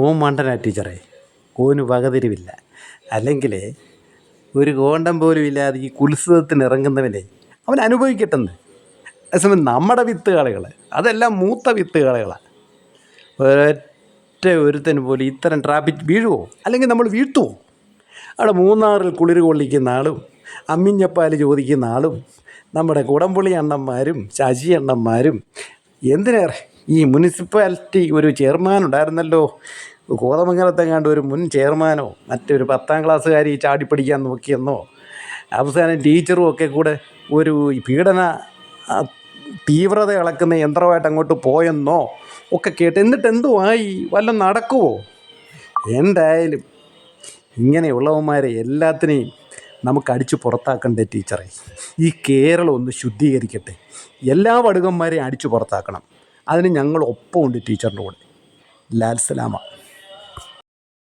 ഓൻ മണ്ടനാ ടീച്ചറെ, ഓന് വകതിരിവില്ല. അല്ലെങ്കിൽ ഒരു കോണ്ടം പോലും ഇല്ലാതെ ഈ കുത്സവത്തിന് ഇറങ്ങുന്നവനെ അവൻ അനുഭവിക്കട്ടെന്ന്. അതേസമയം നമ്മുടെ വിത്തുകാളികൾ അതെല്ലാം മൂത്ത വിത്തുകാളികളാണ്. ഒരൊറ്റ ഒരുത്തന് പോലും ഇത്തരം ട്രാഫിക് വീഴുവോ? അല്ലെങ്കിൽ നമ്മൾ വീഴ്ത്തുവോ? അവിടെ മൂന്നാറിൽ കുളിർ കൊള്ളിക്കുന്ന ആളും അമ്മിഞ്ഞപ്പാൽ ചോദിക്കുന്ന ആളും നമ്മുടെ കുടംപുളി അണ്ണന്മാരും ശശി അണ്ണന്മാരും, എന്തിനേറെ ഈ മുനിസിപ്പാലിറ്റി ഒരു ചെയർമാൻ ഉണ്ടായിരുന്നല്ലോ, കോതമംഗലത്തെങ്ങാണ്ട് ഒരു മുൻ ചെയർമാനോ മറ്റൊരു 10ാം ക്ലാസ്സുകാരി ചാടിപ്പിടിക്കാൻ നോക്കിയെന്നോ, അവസാനം ടീച്ചറും ഒക്കെ കൂടെ ഒരു പീഡന തീവ്രത ഇളക്കുന്ന യന്ത്രമായിട്ട് അങ്ങോട്ട് പോയെന്നോ ഒക്കെ കേട്ട്, എന്നിട്ട് എന്തുമായി? വല്ലതും നടക്കുമോ? എന്തായാലും ഇങ്ങനെയുള്ളവന്മാരെ എല്ലാത്തിനെയും നമുക്ക് അടിച്ചു പുറത്താക്കണ്ടേ ടീച്ചറെ? ഈ കേരളം ഒന്ന് ശുദ്ധീകരിക്കട്ടെ, എല്ലാ വടുകന്മാരെയും അടിച്ചു പുറത്താക്കണം. അതിന് ഞങ്ങൾ ഒപ്പമുണ്ട് ടീച്ചറിൻ്റെ കൂടെ. ലാൽ സലാമ.